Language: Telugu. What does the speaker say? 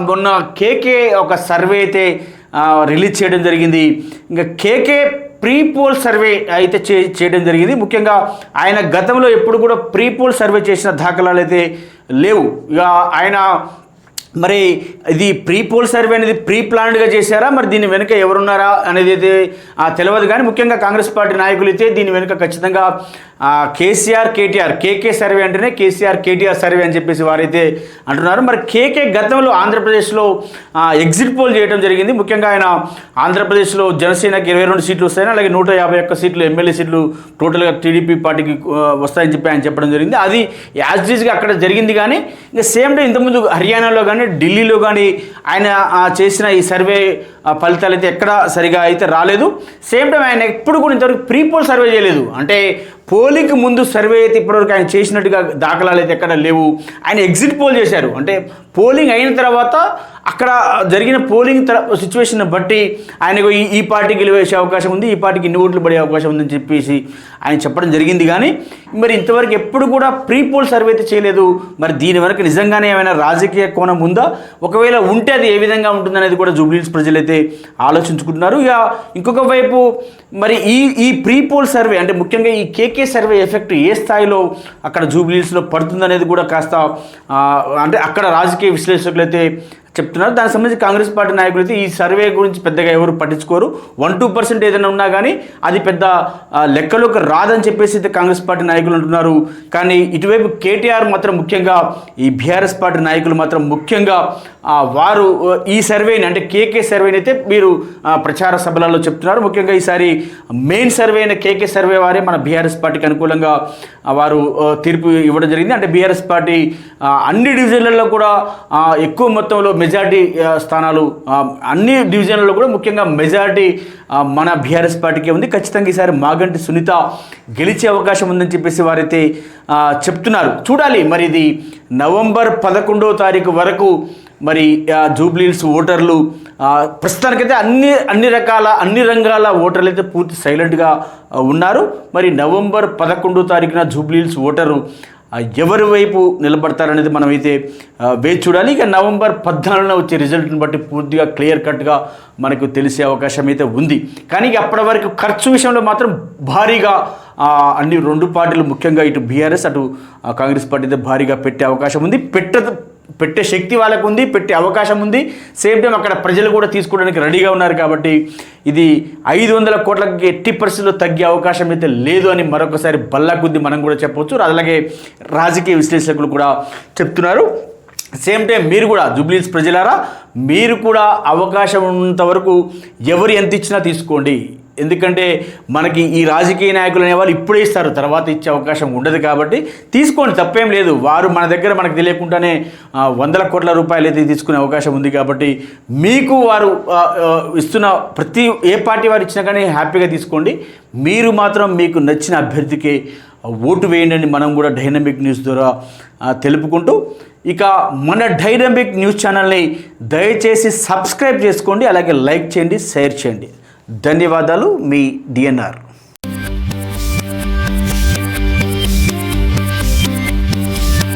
మొన్న కేకే ఒక సర్వే అయితే రిలీజ్ చేయడం జరిగింది. ఇంకా కేకే ప్రీ పోల్ సర్వే అయితే చేయడం జరిగింది. ముఖ్యంగా ఆయన గతంలో ఎప్పుడు కూడా ప్రీ పోల్ సర్వే చేసిన దాఖలాలు అయితే లేవు. ఇక ఆయన మరి ఇది ప్రీ పోల్ సర్వే అనేది ప్రీ ప్లాన్డ్గా చేశారా, మరి దీని వెనుక ఎవరున్నారా అనేది అయితే తెలియదు. కానీ ముఖ్యంగా కాంగ్రెస్ పార్టీ నాయకులు అయితే దీని వెనుక ఖచ్చితంగా కేసీఆర్ కేటీఆర్, కేకే సర్వే అంటేనే కేసీఆర్ కేటీఆర్ సర్వే అని చెప్పేసి వారైతే అంటున్నారు. మరి కేకే గతంలో ఆంధ్రప్రదేశ్లో ఎగ్జిట్ పోల్ చేయడం జరిగింది. ముఖ్యంగా ఆయన ఆంధ్రప్రదేశ్లో జనసేనకి 22 సీట్లు వస్తాయని, అలాగే 151 సీట్లు ఎమ్మెల్యే సీట్లు టోటల్గా టీడీపీ పార్టీకి వస్తాయని చెప్పి ఆయన చెప్పడం జరిగింది. అది యాజ్ ఈజ్గా అక్కడ జరిగింది. కానీ ఇంకా సేమ్ డే ఇంతకుముందు హర్యానాలో కానీ ఢిల్లీలో కానీ ఆయన చేసిన ఈ సర్వే ఫలితాలు అయితే ఎక్కడ సరిగా అయితే రాలేదు. సేమ్ టైం ఆయన ఎప్పుడు కూడా ఇంతవరకు ప్రీ పోల్ సర్వే చేయలేదు. అంటే పోలింగ్కి ముందు సర్వే అయితే ఇప్పటివరకు ఆయన చేసినట్టుగా దాఖలాలు అయితే ఎక్కడ లేవు. ఆయన ఎగ్జిట్ పోల్ చేశారు. అంటే పోలింగ్ అయిన తర్వాత అక్కడ జరిగిన పోలింగ్ సిచ్యువేషన్ బట్టి ఆయనకు ఈ పార్టీకి గెలివేసే అవకాశం ఉంది, ఈ పార్టీకి ఇన్ని ఓట్లు పడే అవకాశం ఉందని చెప్పేసి ఆయన చెప్పడం జరిగింది. కానీ మరి ఇంతవరకు ఎప్పుడు కూడా ప్రీ పోల్ సర్వే అయితే చేయలేదు. మరి దీని వరకు నిజంగానే ఏమైనా రాజకీయ కోణం ఉందా? ఒకవేళ ఉంటే అది ఏ విధంగా ఉంటుందనేది కూడా జూబ్లీహిల్స్ ప్రజలైతే ఆలోచించుకుంటున్నారు. ఇక ఇంకొక వైపు మరి ఈ ప్రీ పోల్ సర్వే అంటే ముఖ్యంగా ఈ కేకే సర్వే ఎఫెక్ట్ ఏ స్థాయిలో అక్కడ జూబ్లీహిల్స్లో పడుతుందనేది కూడా కాస్త అంటే అక్కడ రాజకీయ విశ్లేషకులు అయితే చెప్తున్నారు. దానికి సంబంధించి కాంగ్రెస్ పార్టీ నాయకులు అయితే ఈ సర్వే గురించి పెద్దగా ఎవరు పట్టించుకోరు. 1-2% ఏదైనా ఉన్నా కానీ అది పెద్ద లెక్కలోకి రాదని చెప్పేసి అయితే కాంగ్రెస్ పార్టీ నాయకులు అంటున్నారు. కానీ ఇటువైపు కేటీఆర్ మాత్రం ముఖ్యంగా ఈ బీఆర్ఎస్ పార్టీ నాయకులు మాత్రం ముఖ్యంగా వారు ఈ సర్వేని అంటే కేకే సర్వేని అయితే మీరు ప్రచార సభలలో చెప్తున్నారు. ముఖ్యంగా ఈసారి మెయిన్ సర్వే అయిన కేకే సర్వే వారే మన బీఆర్ఎస్ పార్టీకి అనుకూలంగా వారు తీర్పు ఇవ్వడం జరిగింది. అంటే బీఆర్ఎస్ పార్టీ అన్ని డివిజన్లలో కూడా ఎక్కువ మొత్తంలో మెజార్టీ స్థానాలు అన్ని డివిజన్లలో కూడా ముఖ్యంగా మెజార్టీ మన బీఆర్ఎస్ పార్టీకే ఉంది. ఖచ్చితంగా ఈసారి మాగంటి సునీత గెలిచే అవకాశం ఉందని చెప్పేసి వారైతే చెప్తున్నారు. చూడాలి మరి ఇది నవంబర్ 11వ తారీఖు వరకు మరి జూబ్లీహిల్స్ ఓటర్లు ప్రస్తుతానికైతే అన్ని రంగాల ఓటర్లు అయితే పూర్తి సైలెంట్గా ఉన్నారు. మరి నవంబర్ 11వ తారీఖున జూబ్లీహిల్స్ ఓటరు ఎవరి వైపు నిలబడతారనేది మనమైతే వేచి చూడాలి. ఇక నవంబర్ 14న వచ్చే రిజల్ట్ని బట్టి పూర్తిగా క్లియర్ కట్గా మనకు తెలిసే అవకాశం అయితే ఉంది. కానీ అప్పటి వరకు ఖర్చు విషయంలో మాత్రం భారీగా అన్ని రెండు పార్టీలు ముఖ్యంగా ఇటు బీఆర్ఎస్ అటు కాంగ్రెస్ పార్టీ అయితే భారీగా పెట్టే అవకాశం ఉంది. పెట్టే శక్తి వాళ్ళకు ఉంది, పెట్టే అవకాశం ఉంది. సేమ్ టైం అక్కడ ప్రజలు కూడా తీసుకోవడానికి రెడీగా ఉన్నారు. కాబట్టి ఇది 500 కోట్లకి 80% తగ్గే అవకాశం అయితే లేదు అని మరొకసారి బల్లా కొద్ది మనం కూడా చెప్పవచ్చు. అలాగే రాజకీయ విశ్లేషకులు కూడా చెప్తున్నారు. సేమ్ టైం మీరు కూడా జూబ్లీహిల్స్ ప్రజలారా మీరు కూడా అవకాశం ఉన్నంత వరకు ఎవరు ఎంత ఇచ్చినా తీసుకోండి. ఎందుకంటే మనకి ఈ రాజకీయ నాయకులు అనేవాళ్ళు ఇప్పుడే ఇస్తారు, తర్వాత ఇచ్చే అవకాశం ఉండదు. కాబట్టి తీసుకోండి, తప్పేం లేదు. వారు మన దగ్గర మనకు తెలియకుండానే 100 కోట్ల రూపాయలు అయితే తీసుకునే అవకాశం ఉంది. కాబట్టి మీకు వారు ఇస్తున్న ఏ పార్టీ వారు ఇచ్చినా కానీ హ్యాపీగా తీసుకోండి. మీరు మాత్రం మీకు నచ్చిన అభ్యర్థికి ఓటు వేయండి. మనం కూడా డైనమిక్ న్యూస్ ద్వారా తెలుపుకుంటూ ఇక మన డైనమిక్ న్యూస్ ఛానల్ని దయచేసి సబ్స్క్రైబ్ చేసుకోండి, అలాగే లైక్ చేయండి, షేర్ చేయండి. ధన్యవాదాలు. మీ డిఎన్ఆర్.